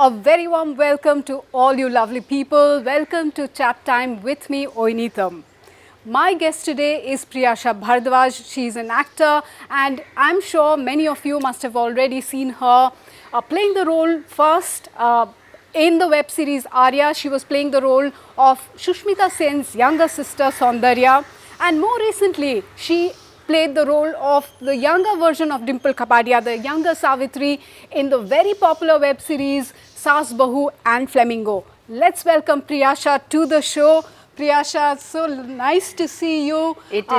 A very warm welcome to all you lovely people. Welcome to Chat Time with me, Oineetom. My guest today is Priyasha Bhardwaj. She is an actor and I'm sure many of you must have already seen her playing the role first in the web series Aarya. She was playing the role of Sushmita Sen's younger sister Saundarya, and more recently she played the role of the younger version of 𝗔𝗰𝗁𝗃𝗵𝗿𝗀, the younger Savitri, in the very popular web series Saas, Bahu and Flamigo. Let's welcome Priyasha to the show. Priyasha, so nice to see you. It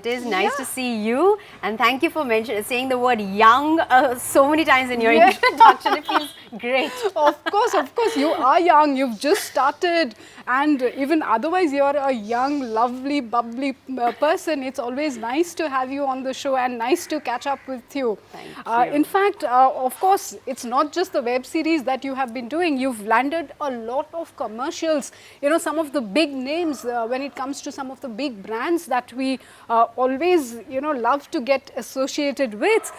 is nice to see you, and thank you for saying the word young so many times in your introduction. It feels great. Of course, you are young. You've just started, and even otherwise you're a young, lovely, bubbly person. It's always nice to have you on the show and nice to catch up with you. Thank you. In fact, of course, it's not just the web series that you have been doing. You've landed a lot of commercials. You know, some of the big names when it comes to some of the big brands that we always, love to get associated with.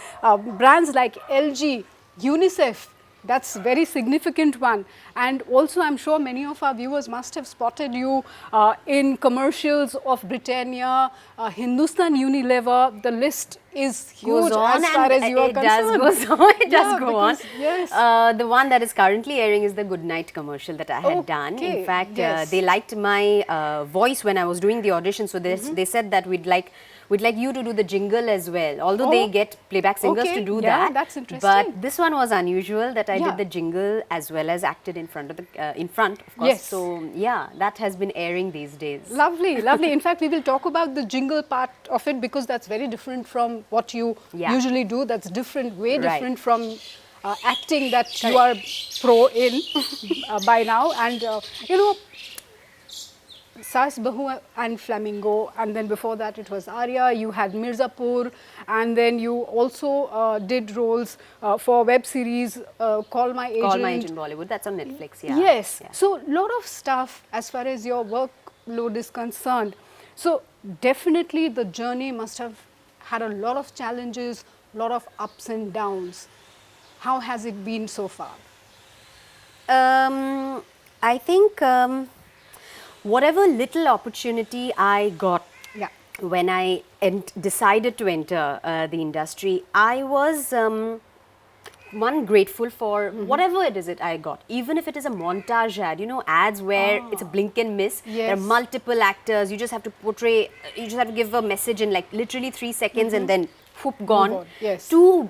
Brands like LG, UNICEF. That's a very significant one. And also I'm sure many of our viewers must have spotted you in commercials of Britannia, Hindustan Unilever. The list is huge as far as you are concerned. It does go on. Yes. The one that is currently airing is the Good Night commercial that I had done. In fact, they liked my voice when I was doing the audition. So they said that we'd like you to do the jingle as well. Although they get playback singers to do that. That's interesting. But this one was unusual that I did the jingle as well as acted in front of of course. Yes. So yeah, that has been airing these days. Lovely, lovely. In fact, we will talk about the jingle part of it because that's very different from what you usually do. That's different, way different from acting that you are pro in by now. And Saas, Bahu and Flamigo, and then before that it was Aarya. You had Mirzapur, and then you also did roles for web series Call My Agent. Call My Agent Bollywood, that's on Netflix, yeah. Yes, so a lot of stuff as far as your workload is concerned. So definitely the journey must have had a lot of challenges, a lot of ups and downs. How has it been so far? I think whatever little opportunity I got when I decided to enter the industry, I was grateful for whatever it is that I got. Even if it is a montage ad, ads where it's a blink and miss. There are multiple actors, you just have to portray, you just have to give a message in like literally 3 seconds and then whoop, gone. Yes. To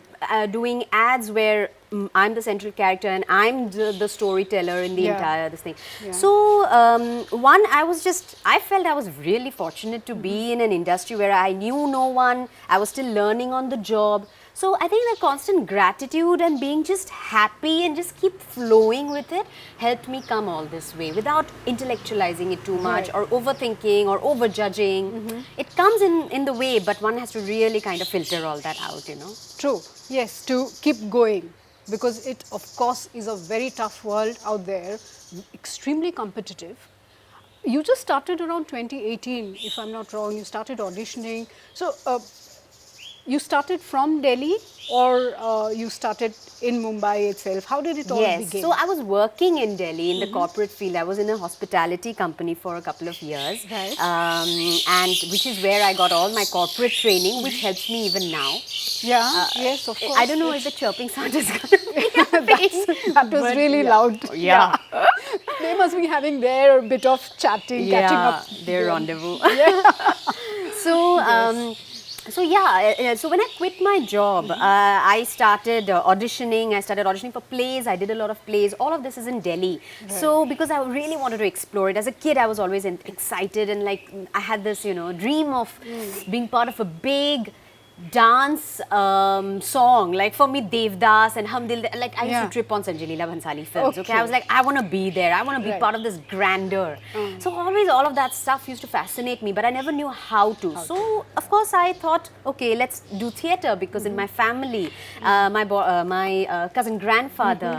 doing ads where I'm the central character and I'm the storyteller in the entire this thing. So I felt I was really fortunate to be in an industry where I knew no one, I was still learning on the job. So I think the constant gratitude and being just happy and just keep flowing with it helped me come all this way without intellectualizing it too much or overthinking or overjudging. It comes in the way, but one has to really kind of filter all that out, True, yes, to keep going, because it of course is a very tough world out there, extremely competitive. You just started around 2018, if I'm not wrong. You started auditioning. So you started from Delhi or you started in Mumbai itself? How did it all begin? So I was working in Delhi in the corporate field. I was in a hospitality company for a couple of years. Right. And which is where I got all my corporate training, which helps me even now. Yeah, yes, of course. I don't know if the chirping sound is going to be that was really loud. Yeah. They must be having their bit of chatting, catching up. Their rendezvous. So when I quit my job, I started auditioning. I started auditioning for plays. I did a lot of plays. All of this is in Delhi. So because I really wanted to explore it. As a kid, I was always excited and like I had this, dream of being part of a big dance song. Like for me, Devdas and Hum Dil, like I used to trip on Sanjay Leela Bhansali films. Okay, I was like, I want to be there. I want to be part of this grandeur. So always all of that stuff used to fascinate me, but I never knew how to. So of course I thought, okay, let's do theatre, because in my family, my cousin grandfather,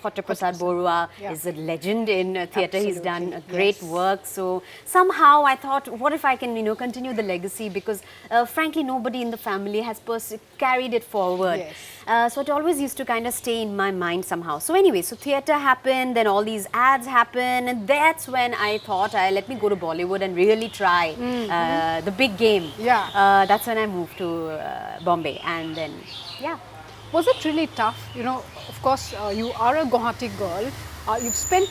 𝗏𝗏 𝗏𝗏𝗃𝗵𝗵 is a legend in theatre. He's done great work. So somehow I thought, what if I can, continue the legacy? Because frankly, nobody in the family family has carried it forward. Yes. So it always used to kind of stay in my mind somehow. So anyway, so theatre happened, then all these ads happened, and that's when I thought, let me go to Bollywood and really try the big game. Yeah. That's when I moved to Bombay, and then, yeah. Was it really tough? You know, of course, you are a Guwahati girl. You've spent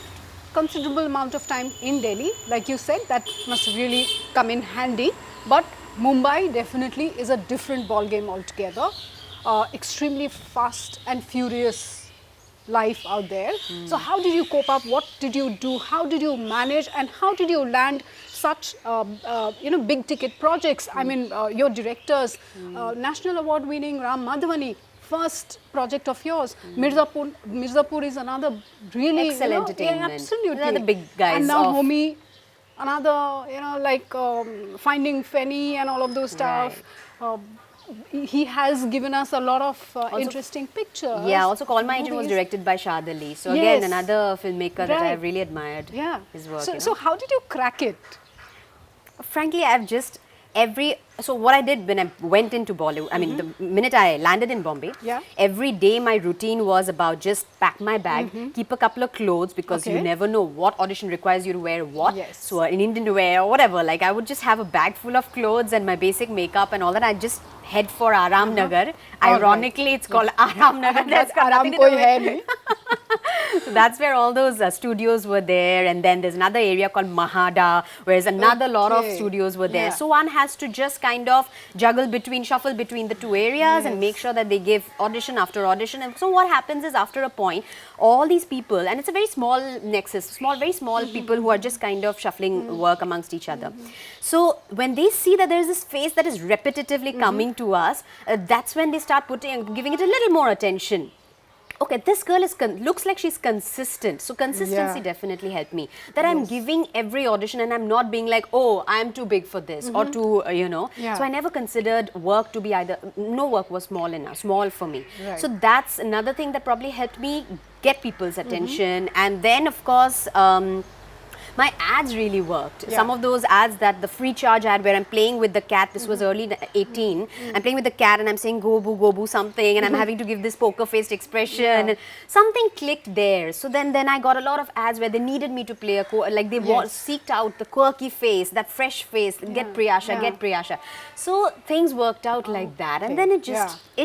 considerable amount of time in Delhi. Like you said, that must really come in handy. But Mumbai definitely is a different ball game altogether. Extremely fast and furious life out there. So how did you cope up? What did you do? How did you manage? And how did you land such big ticket projects? I mean, your directors, National Award winning Ram Madhavani, first project of yours. Mirzapur is another really excellent entertainment. Yeah, absolutely. They're the big guys. And now Homi, another, like Finding Fanny and all of those stuff. Right. He has given us a lot of interesting pictures. Yeah, also Call My Agent was directed by 𝗔𝗠𝗘𝗵. So Yes. again, another filmmaker that Right. I've really admired his work. So how did you crack it? Frankly, I've just so what I did when I went into Bollywood, I mean, the minute I landed in Bombay, every day my routine was about just pack my bag, keep a couple of clothes, because you never know what audition requires you to wear what. Yes. So an Indian wear or whatever, like I would just have a bag full of clothes and my basic makeup and all that. I'd just head for 𝗷𝗏𝗔𝗧. Ironically, it's called 𝗷𝗏𝗔𝗃. That's got nothing to do with it. So that's where all those studios were there, and then there's another area called Mahada, whereas another lot of studios were there. Yeah. So one has to just kind of shuffle between the two areas and make sure that they give audition after audition. And so what happens is, after a point, all these people, and it's a very small nexus, very small people who are just kind of shuffling work amongst each other. So when they see that there is this face that is repetitively coming to us, that's when they start giving it a little more attention. Okay, this girl looks like she's consistent. So consistency definitely helped me. That I'm giving every audition and I'm not being like, oh, I'm too big for this or too, So I never considered work to be no work was small for me. Right. So that's another thing that probably helped me get people's attention. And then, of course, my ads really worked. Yeah. Some of those ads, that the free charge ad where I'm playing with the cat, this was early 18, I'm playing with the cat and I'm saying go boo something, and I'm having to give this poker faced expression. And something clicked there. So then I got a lot of ads where they needed me to play they seeked out the quirky face, that fresh face, get Priyasha. So things worked out like that, and then it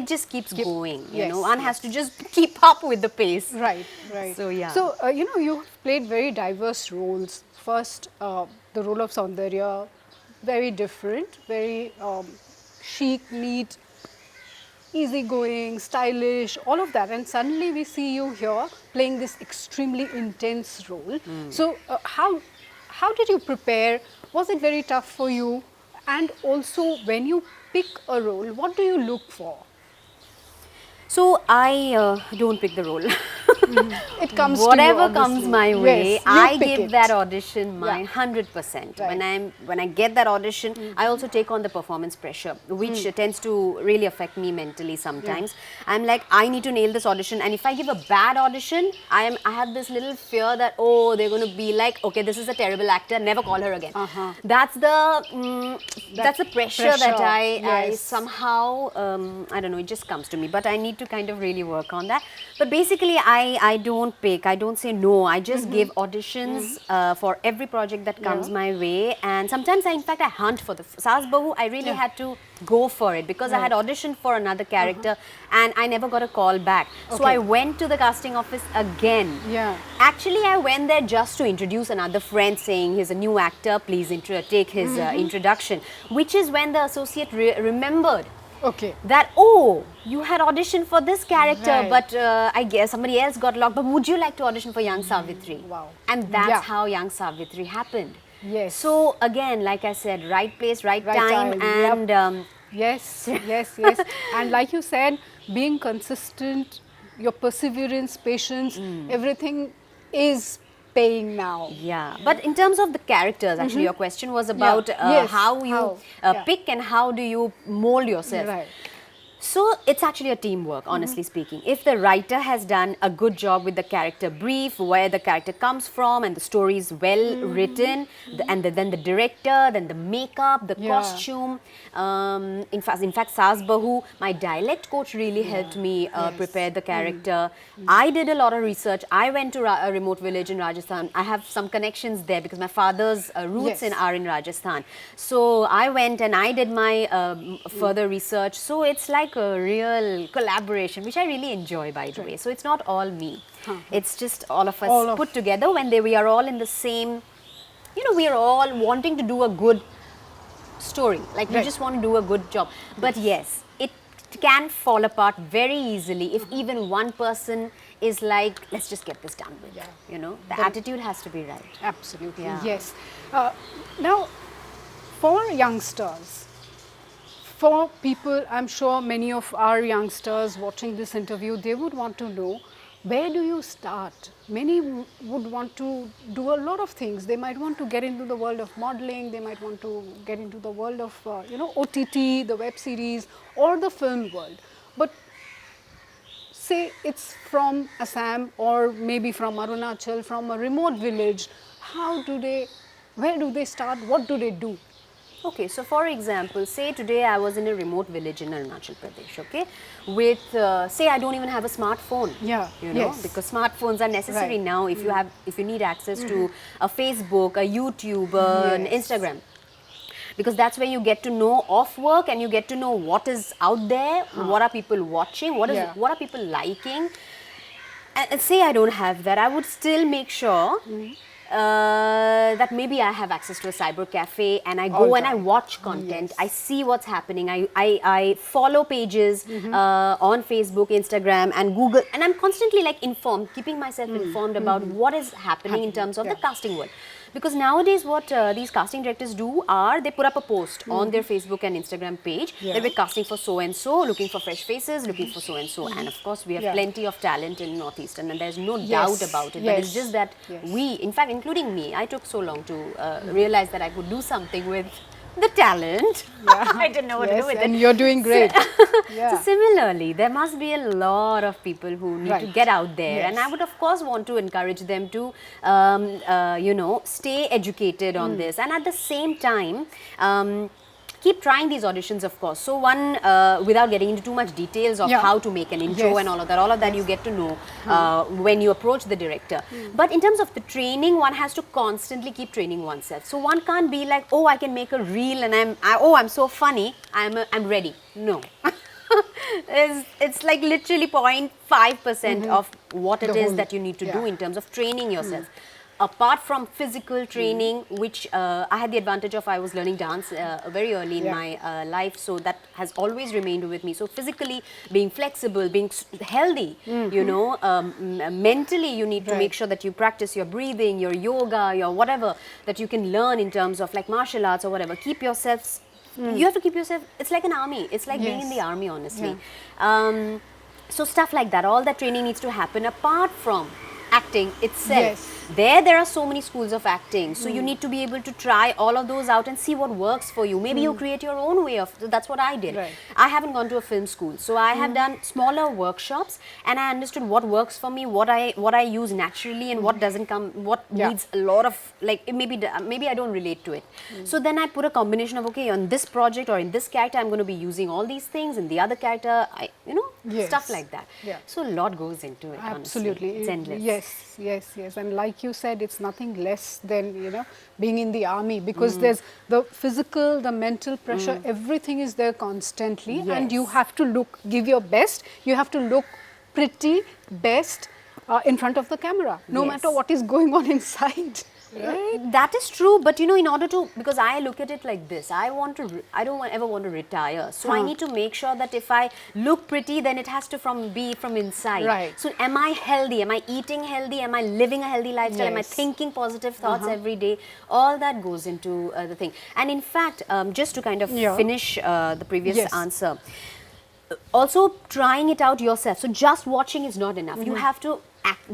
just keeps going. One has to just keep up with the pace. Right. So yeah. So you've played very diverse roles. First, the role of Saundarya, very different, very chic, neat, easygoing, stylish, all of that. And suddenly we see you here playing this extremely intense role. So how did you prepare? Was it very tough for you? And also, when you pick a role, what do you look for? So I don't pick the role. It comes whatever to you, comes my way. Yes, I pick give it. that audition my 100%. Right. When I get that audition, I also take on the performance pressure, which tends to really affect me mentally sometimes. I'm like, I need to nail this audition, and if I give a bad audition, I have this little fear that, oh, they're going to be like, okay, this is a terrible actor, never call her again. That's the pressure that I somehow I don't know, it just comes to me, but I need to kind of really work on that. But basically, I don't pick, I don't say no, I just give auditions for every project that comes my way. And sometimes in fact I hunt for the Saas Bahu. I really had to go for it because I had auditioned for another character and I never got a call back. So I went to the casting office again. Actually, I went there just to introduce another friend, saying he's a new actor, please take his introduction, which is when the associate remembered that, oh, you had auditioned for this character, but I guess somebody else got locked. But would you like to audition for young Savitri? Wow. And that's how young Savitri happened. Yes. So again, like I said, right place, right time. And yes. And like you said, being consistent, your perseverance, patience, everything is paying now. Yeah, but in terms of the characters, actually your question was about how you pick and how do you mold yourself. Right. So it's actually a teamwork, honestly speaking. If the writer has done a good job with the character brief, where the character comes from, and the story is well written, then the director, then the makeup, the costume. In fact, Saas Bahu, my dialect coach really helped me prepare the character. I did a lot of research. I went to a remote village in Rajasthan. I have some connections there because my father's roots are in Rajasthan. So I went and I did my further research. So it's like a real collaboration, which I really enjoy, by the way. So it's not all me. It's just all of us put together when we are all in the same, we are all wanting to do a good story. Like we just want to do a good job. But yes, it can fall apart very easily if even one person is like, let's just get this done with. The attitude has to be right. Absolutely, yes. Now, for youngsters, for people, I'm sure many of our youngsters watching this interview, they would want to know, where do you start? Many would want to do a lot of things. They might want to get into the world of modeling, they might want to get into the world of, OTT, the web series, or the film world. But say it's from Assam or maybe from Arunachal, from a remote village, where do they start? What do they do? Okay, so for example, say today I was in a remote village in Arunachal Pradesh, okay, with, say I don't even have a smartphone, because smartphones are necessary now if you need access to a Facebook, a YouTube, an Instagram. Because that's where you get to know of work and you get to know what is out there, what are people watching, what are people liking. And say I don't have that, I would still make sure that maybe I have access to a cyber cafe and I go and I watch content, I see what's happening, I follow pages on Facebook, Instagram and Google, and I'm constantly like informed, keeping myself informed about what is happening in terms of the casting world. Because nowadays what these casting directors do are, they put up a post on their Facebook and Instagram page that we're casting for so-and-so, looking for fresh faces, looking for so-and-so. And of course, we have plenty of talent in Northeastern and there's no doubt about it. But it's just that we, in fact, including me, I took so long to realize that I could do something with the talent. I didn't know what to do with it. And you're doing great. So similarly, there must be a lot of people who need to get out there. And I would of course want to encourage them to, stay educated on this. And at the same time, keep trying these auditions, of course. So one, without getting into too much details of how to make an intro and all of that you get to know when you approach the director. But in terms of the training, one has to constantly keep training oneself. So one can't be like, oh, I can make a reel and I'm so funny, I'm ready. No. It's like literally 0.5% of what it is that you need to do in terms of training yourself. Apart from physical training, which I had the advantage of, I was learning dance very early in my life, so that has always remained with me. So physically, being flexible, being healthy, mentally you need to make sure that you practice your breathing, your yoga, your whatever that you can learn in terms of like martial arts or whatever. Keep yourself, you have to keep yourself, it's like an army, it's like being in the army, honestly. So stuff like that, all that training needs to happen apart from acting itself. There are so many schools of acting, so you need to be able to try all of those out and see what works for you. Maybe you create your own way of, that's what I did. I haven't gone to a film school, so I have done smaller workshops and I understood what works for me, what I use naturally and what doesn't come, what needs a lot of, like maybe I don't relate to it. So then I put a combination of, okay, on this project or in this character I'm going to be using all these things, in the other character, stuff like that. So a lot goes into it, Absolutely. Honestly. It's endless. Yes. And like you said, it's nothing less than, being in the army, because there's the physical, the mental pressure, everything is there constantly and you have to give your best, you have to look pretty, best in front of the camera, no matter what is going on inside. Right? That is true, but in order to, because I look at it like this, I don't ever want to retire, so I need to make sure that if I look pretty, then it has to be from inside. So am I healthy? Am I eating healthy? Am I living a healthy lifestyle? Am I thinking positive thoughts every day? All that goes into the thing. And in fact, just to kind of finish the previous answer, also trying it out yourself. So just watching is not enough. You have to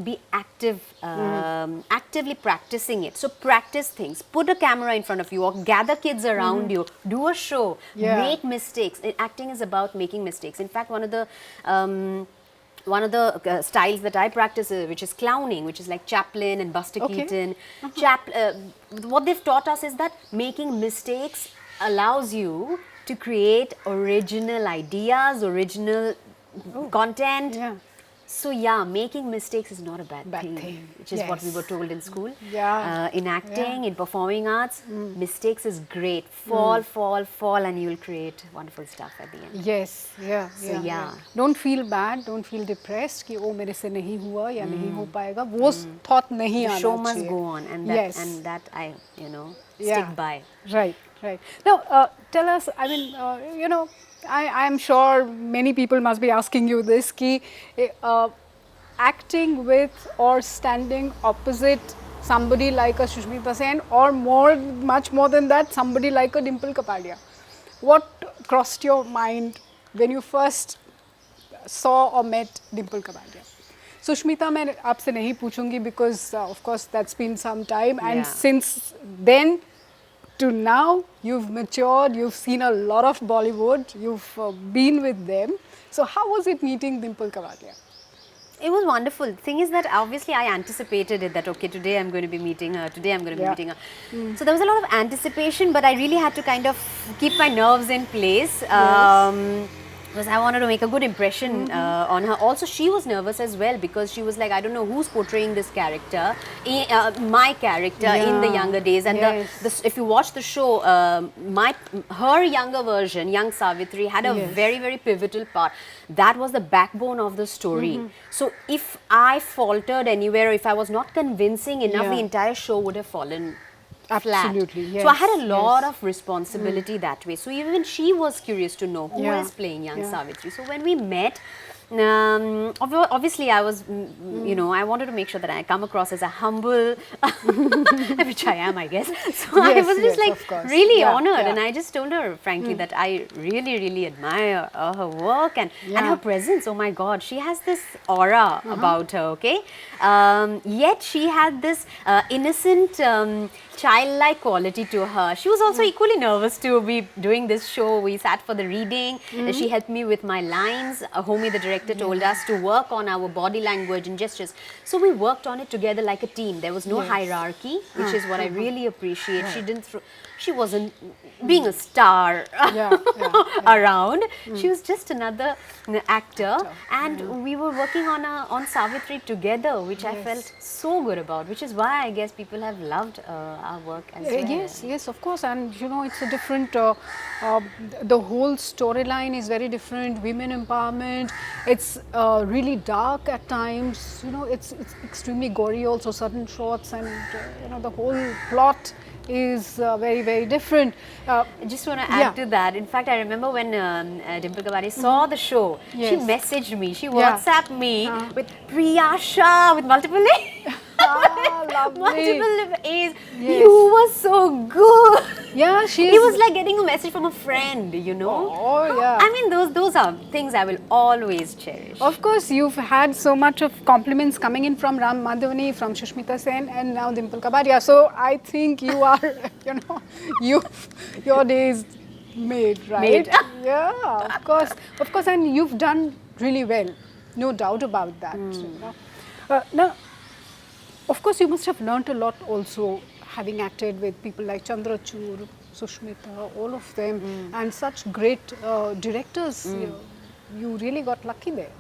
be active, actively practicing it. So practice things. Put a camera in front of you or gather kids around you. Do a show. Make mistakes. Acting is about making mistakes. In fact, one of the styles that I practice, which is clowning, which is like Chaplin and Buster Keaton. What they've taught us is that making mistakes allows you to create original ideas, original content. So yeah, making mistakes is not a bad thing, which is what we were told in school. In acting, in performing arts, mistakes is great. Fall, and you will create wonderful stuff at the end. Yes, Don't feel bad, don't feel depressed कि ओ मेरे से नहीं हुआ या नहीं हो पाएगा. वो thought नहीं आना चाहिए. The show must go on, and that I, stick by. Right. Now, tell us. I mean, I am sure many people must be asking you this, ki, acting with or standing opposite somebody like a Sushmita Sen or much more than that, somebody like a 𝗔𝗵𝗂𝗃𝗵. What crossed your mind when you first saw or met 𝗔𝗵𝗂𝗃𝗵? Sushmita, मैं आपसे नहीं पूछूंगी because of course that's been some time, and since then to now, you've matured, you've seen a lot of Bollywood, you've been with them. So how was it meeting 𝗔𝗵𝗂𝗃𝗵? It was wonderful. The thing is that obviously I anticipated it, that okay, today I'm going to be meeting her, today I'm going to be meeting her. So there was a lot of anticipation, but I really had to kind of keep my nerves in place. Because I wanted to make a good impression on her. Also, she was nervous as well because she was like, I don't know who's portraying this character, my character in the younger days. And if you watch the show, her younger version, young Savitri, had a very, very pivotal part. That was the backbone of the story. So if I faltered anywhere, or if I was not convincing enough, the entire show would have fallen Absolutely, flat. So I had a lot of responsibility that way. So even she was curious to know who is playing young Savitri. So when we met, obviously I was, I wanted to make sure that I come across as a humble, which I am, I guess. So I was just like really honored, and I just told her frankly that I really, really admire her work and her presence. Oh my God, she has this aura about her, okay? Yet she had this innocent, childlike quality to her. She was also equally nervous to be doing this show. We sat for the reading. She helped me with my lines. Homi, the director, told us to work on our body language and gestures. So we worked on it together like a team. There was no hierarchy, which is what I really appreciate. She wasn't being a star around. She was just another actor, and we were working on Savitri together, which I felt so good about, which is why I guess people have loved our work as well. Yes, of course, and it's a different, the whole storyline is very different, women empowerment, it's really dark at times, it's extremely gory also, certain shots, and the whole plot is very, very different. I just want to add to that. In fact, I remember when 𝗔𝗵𝗂𝗃𝗵 saw the show, she messaged me, she WhatsApped me with Priyasha, with multiple names. Multiple A's. You were so good. Yeah, it was like getting a message from a friend, I mean, those are things I will always cherish. Of course, you've had so much of compliments coming in from Ram Madhavani, from Sushmita Sen, and now 𝗔𝗵𝗂𝗃𝗵. So I think you are, your day is made, right? Yeah, of course, and you've done really well, no doubt about that. Now, of course, you must have learnt a lot also, having acted with people like Chandrachud, Sushmita, all of them, and such great directors. You really got lucky there.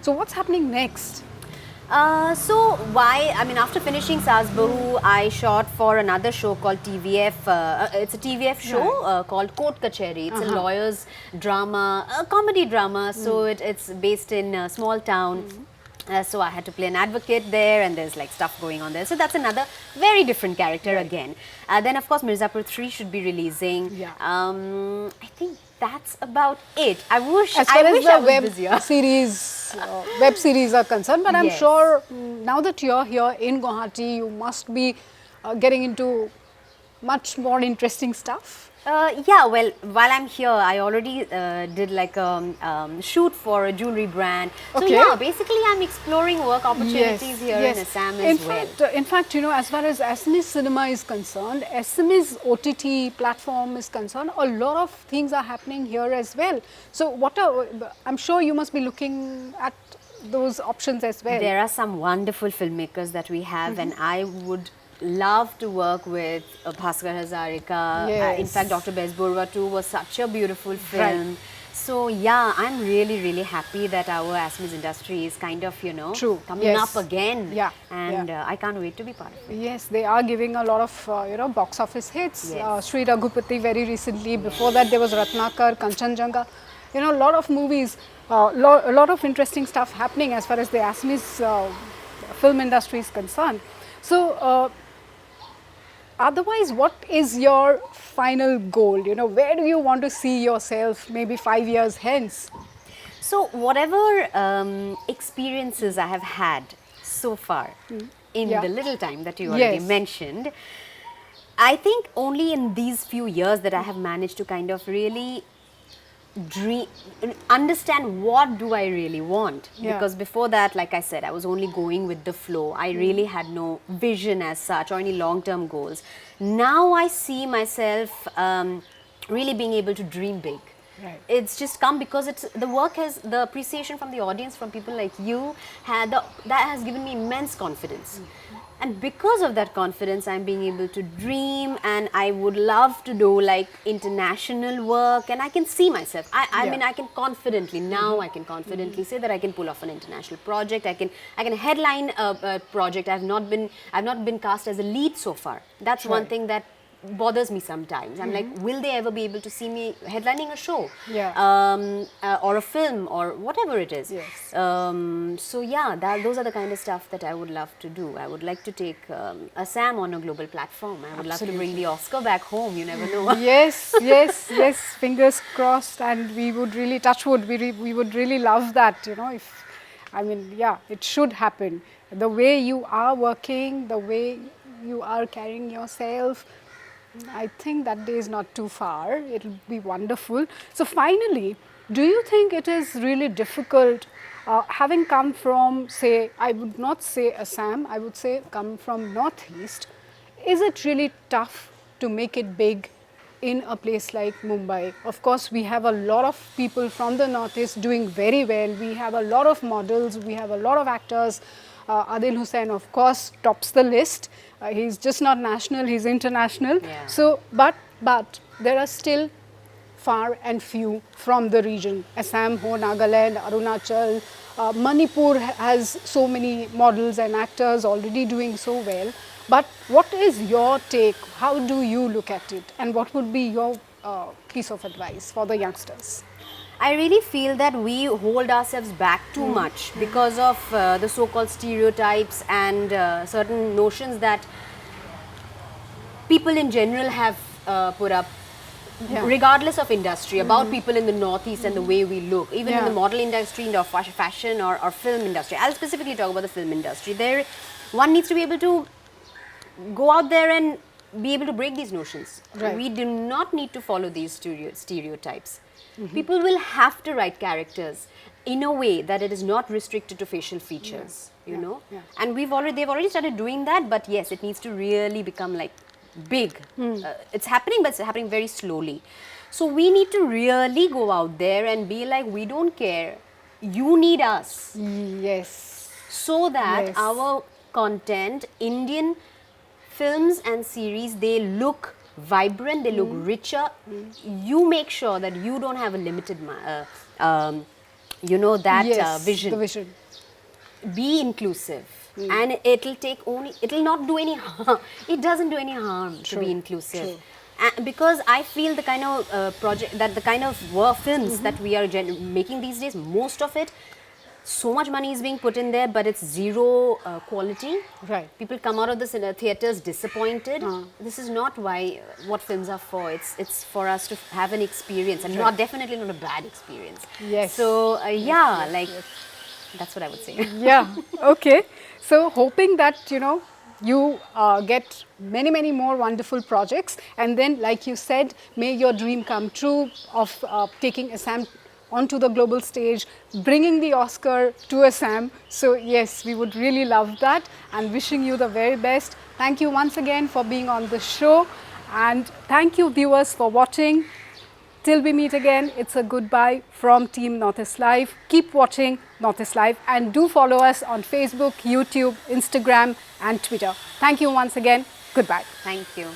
So what's happening next? After finishing Saas Bahu, I shot for another show called 𝗡𝗏𝗏. It's a 𝗡𝗏𝗏 show called 𝗏𝗏𝗃𝗏𝗁𝗏 𝗃𝗏𝗃𝗏𝗁. It's a lawyer's drama, a comedy drama. So it's based in a small town. So I had to play an advocate there, and there's like stuff going on there. So that's another very different character again. Then of course Mirzapur 3 should be releasing. I think that's about it. I wish I was busier. Web series are concerned, but I'm sure now that you're here in Guwahati, you must be getting into much more interesting stuff? Yeah, well, while I'm here, I already did like a shoot for a jewelry brand. So Okay. yeah, basically I'm exploring work opportunities here in Assam as well. In fact, you know, as far as Assamese cinema is concerned, Assamese OTT platform is concerned, a lot of things are happening here as well. So I'm sure you must be looking at those options as well. There are some wonderful filmmakers that we have, and I would love to work with 𝗏𝗧𝗏 𝗧𝗏. In fact, 𝗡𝗢𝗏 𝗵𝗏 too was such a beautiful film. Right. So yeah, I'm really happy that our Assamese industry is kind of, you know, coming up again. Yeah. And I can't wait to be part of it. Yes, they are giving a lot of, you know, box office hits. Yes. Sri Raghupati very recently. Before that, there was Ratnakar, Kanchanjunga. You know, a lot of movies, a lot of interesting stuff happening as far as the Assamese film industry is concerned. So, otherwise, what is your final goal? You know, where do you want to see yourself maybe 5 years hence? So whatever experiences I have had so far in the little time that you already mentioned, I think only in these few years that I have managed to kind of really understand what do I really want. Because before that, like I said, I was only going with the flow. I really had no vision as such or any long-term goals. Now I see myself really being able to dream big. Right. It's just come because the work has, the appreciation from the audience, from people like you, that has given me immense confidence. And because of that confidence, I'm being able to dream, and I would love to do like international work, and I can see myself. I mean, I can confidently, now I can confidently say that I can pull off an international project. I can headline a project. I've not been cast as a lead so far. That's one thing that bothers me sometimes. I'm like, will they ever be able to see me headlining a show? Or a film or whatever it is. So yeah, those are the kind of stuff that I would love to do. I would like to take Assam on a global platform. I would love to bring the Oscar back home, you never know. Yes, fingers crossed, and we would really, touch wood, we would really love that, you know, if, I mean, yeah, it should happen. The way you are working, the way you are carrying yourself, I think that day is not too far. It'll be wonderful. So finally, do you think it is really difficult, having come from, say, I would not say Assam, I would say come from Northeast, is it really tough to make it big in a place like Mumbai? Of course, we have a lot of people from the Northeast doing very well. We have a lot of models, we have a lot of actors. Adil Hussain, of course, tops the list. He's just not national, he's international. So, but there are still far and few from the region. Assam ho, Nagaland, Arunachal, Manipur has so many models and actors already doing so well. But what is your take? How do you look at it? And what would be your piece of advice for the youngsters? I really feel that we hold ourselves back too much because of the so-called stereotypes and certain notions that people in general have put up, regardless of industry, about people in the Northeast and the way we look, even in the model industry, in the fashion or film industry. I'll specifically talk about the film industry. One needs to be able to go out there and be able to break these notions. We do not need to follow these stereotypes. People will have to write characters in a way that it is not restricted to facial features, you know. And they've already started doing that, but yes, it needs to really become like big. It's happening, but it's happening very slowly. So we need to really go out there and be like, we don't care, you need us. So that our content, Indian films and series, they look vibrant, they look richer. You make sure that you don't have a limited, you know, that vision. The vision. Be inclusive, and it'll not do any harm. It doesn't do any harm to be inclusive. Because I feel the kind of the kind of films that we are making these days, most of it, so much money is being put in there, but it's zero quality. People come out of the theatres disappointed. This is not what films are for. It's for us to have an experience, and definitely not a bad experience. So that's what I would say. Okay. So hoping that, you know, you get many more wonderful projects, and then, like you said, may your dream come true of taking Assam onto the global stage, bringing the Oscar to Assam. So yes, we would really love that, and wishing you the very best. Thank you once again for being on the show, and thank you viewers for watching. Till we meet again, it's a goodbye from Team Northeast Live. Keep watching Northeast Live and do follow us on Facebook, YouTube, Instagram and Twitter. Thank you once again. Goodbye. Thank you.